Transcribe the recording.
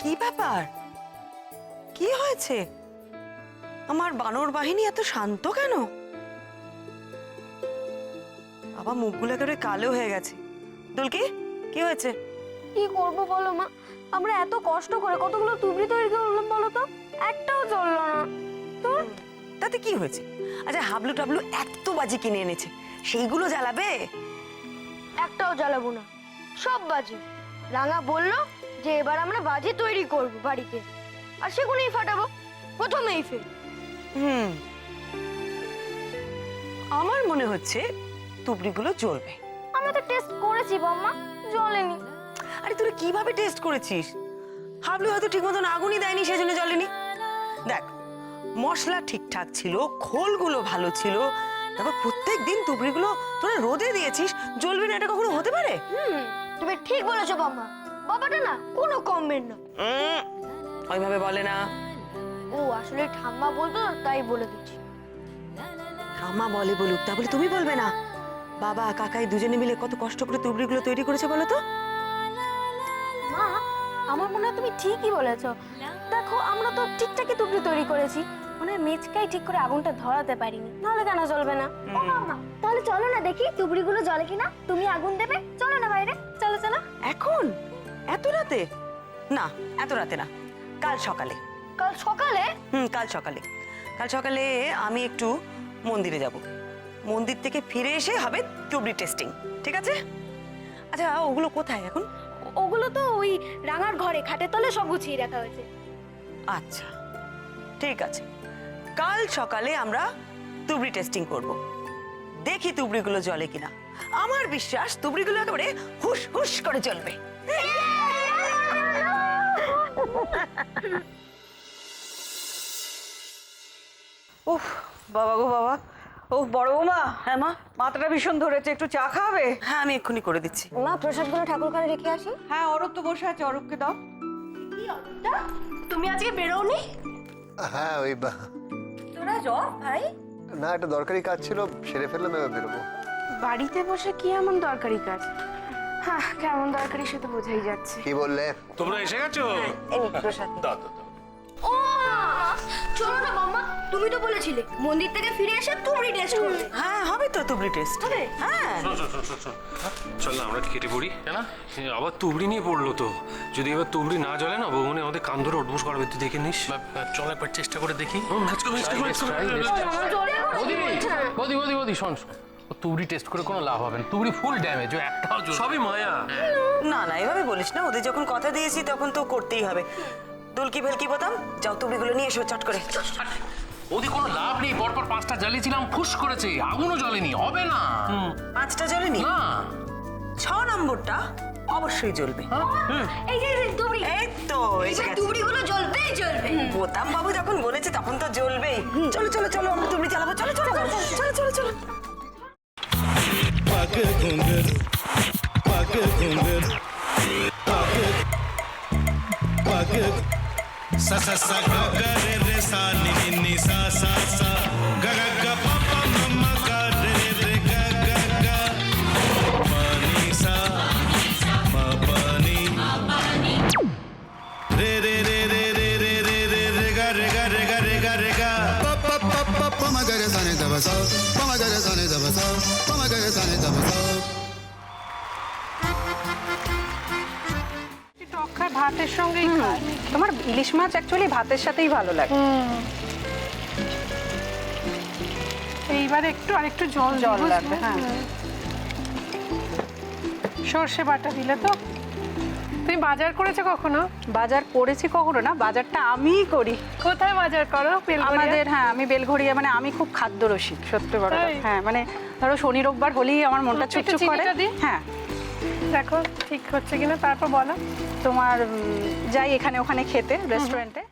কি ব্যাপার? কি হয়েছে? আমার বানর বাহিনী এত শান্ত কেন? বাবা মুখগুলো একেবারে কালো হয়ে গেছে। দুলকি, কি হয়েছে? কি করব বলো মা, আমরা এত কষ্ট করে কতগুলো তুবড়ি তৈরি করলাম বলো তো, একটাও চললো না। তোর তাতে কি হয়েছে? আচ্ছা হাবলু টাবলু এত বাজি কিনে এনেছে, সেইগুলো জ্বালাবে? একটাও জ্বালাবো না, সব বাজি। রাঙা বললো যে এবার আমরা বাজি তৈরি করব বাড়িতে, আর সেগুলোই ফাটাবো, প্রথমেই ফেল। হুম, আমার মনে হচ্ছে তুবড়িগুলো জ্বলবে। আমরা তো টেস্ট করেছি বম্মা, জ্বলেনি। আরে তুই কিভাবে টেস্ট করেছিস? হাবলু হয়তো ঠিক মতন আগুনই দেয়নি, সেজন্য জ্বলেনি। দেখ, মশলা ঠিকঠাক ছিল, খোলগুলো ভালো ছিল, তারপর প্রত্যেক দিন তুবড়িগুলো তোরা রোদে দিয়েছিস, জ্বলবে না এটা কখনো হতে পারে? তুমি ঠিক বলেছো বম্মা, বাবাটা না কোনো কমেন্ট না। ওইভাবে বলে না। ও আসলে ঠাম্মা বলতো তাই বলে দিচ্ছি। ঠাম্মা বলে বলুক, তা বলে তুমি বলবে না? বাবা কাকাই দুজনে মিলে কত কষ্ট করে তুবড়িগুলো তৈরি করেছে বলো তো। মা, আমার মনে হয় তুমি ঠিকই বলেছো। দেখো আমরা তো ঠিকঠাকই তুবড়ি তৈরি করেছি, মনে হয় মেচকাই ঠিক করে আগুনটা ধরাতে পারিনি, নাহলে কেন জ্বলবে না? ও মামা, তাহলে চলো না দেখি তুবড়িগুলো জ্বলে কিনা, তুমি আগুন দেবে, চলো না বাইরে, চলো চলো। এখন এত রাতে? না, এত রাতে না, কাল সকালে। কাল সকালে? কাল সকালে। কাল সকালে আমি একটু মন্দিরে যাব, মন্দির থেকে ফিরে এসে হবে তুবড়ি টেস্টিং, ঠিক আছে? আচ্ছা ওগুলো কোথায় এখন? ওগুলো তো ওই রাঙার ঘরে খাটের তলে সব গুছিয়ে রাখা হয়েছে। আচ্ছা ঠিক আছে, কাল সকালে আমরা তুবড়ি টেস্টিং করব, দেখি তুবড়িগুলো জ্বলে কিনা। আমার বিশ্বাস তুবড়িগুলো একেবারে হুশ হুশ করে জ্বলবে। উফ বাবা গো বাবা, ও বড় বৌমা, হ্যাঁ মা। মাথাটা ভীষণ ধরেছে, একটু চা খাবে? হ্যাঁ আমি এক্ষুনি করে দিচ্ছি। মা, প্রসাদগুলো ঠাকুর ঘরে রেখে আসি। হ্যাঁ, অরূপ তো বসে আছে, অরূপকে দাও। তুমি আজকে বেরোনি? হ্যাঁ ওই তোরা জ্বর ভাই? না, একটা দরকারি কাজ ছিল, সেরে ফেললাম, এবার বেরোবো। বাড়িতে বসে কি এমন দরকারি কাজ? হ্যাঁ, কেমন দরকারি সে তো বোঝাই যাচ্ছে। কি বললে? তোমরা এসে গেছো? এই প্রসাদ। দাও দাও দাও। ও চলো না মাম্মা, তুমি তো বলেছিলে মন্দির থেকে ফিরে এসে তুবড়ি টেস্ট করবে। হ্যাঁ হবে তো তুবড়ি টেস্ট। হবে? হ্যাঁ শোন, শোন, শোন, শোন, শোন। চল না আমরা কেটে পড়ি। কেন আবার তুবড়ি নিয়ে পড়লো তো? যদি এবার তুবড়ি না জ্বলে না, বৌমনি আমাদের কান ধরে উঠবোস করবে, তুই দেখে নিস। চল একবার চেষ্টা করে দেখি। বদি বদি বদি শোন শোন, ও তুবড়ি টেস্ট করে কোনো লাভ হবে না, তুবড়ি ফুল ড্যামেজ, ও একটাও সবই মায়া। না না এভাবে বলিস না, ওদের যখন কথা দিয়েছি তখন তো করতেই হবে। দুলকি ভেলকি বোতাম, যাও তুবড়িগুলো নিয়ে এসো চট করে। ওদি কোনো লাভ নেই, পরপর 5টা জ্বালিয়েছিলাম, ফুস করেছে, আগুনও জ্বলেনি, হবে না। 5টা জ্বলেনি? না 6 নম্বরটা অবশ্যই জ্বলবে। এই যে তুবড়ি, এই তো এসে গেছে। তুবড়িগুলো জ্বলবেই জ্বলবে। বোতাম বাবু যখন বলেছে তখন তো জ্বলবেই। চলো চলো চলো আমরা তুবড়ি চালাবো, চলো চলো চলো চলো চলো। पग घुंघरू पग घुंघरू पग सा सा सा ग ग रे रे सा नि नि नि सा सा सा ग ग ग प प म म ग रे रे ग ग ग म नि सा म प नि रे रे रे रे रे रे रे रे रे ग रे ग रे ग रे ग रे ग प प प प प म ग रे सा नि द ब सा प म ग रे सा नि द ब सा प म ग रे सा नि द ब सा। টক খায় ভাতের সঙ্গেই খায়। তোমার ইলিশ মাছ অ্যাকচুয়ালি ভাতের সাথেই ভালো লাগে। এইবার একটু আরেকটু জল জল লাগবে। হ্যাঁ, সর্ষে বাটা দিলে তো। তুমি বাজার করেছো কখনো? বাজার করেছি কখনো না, বাজারটা আমিই করি। কোথায় বাজার করো? আমাদের, হ্যাঁ আমি বেলঘড়িয়া, মানে আমি খুব খাদ্য রসিক, সত্যি বড় কথা। হ্যাঁ মানে ধরো শনি রোববার হলেই আমার মনটা চুপচুপ করে। হ্যাঁ দেখো ঠিক হচ্ছে কিনা, তারপর বলো। তোমার যাই এখানে ওখানে খেতে, রেস্টুরেন্টে।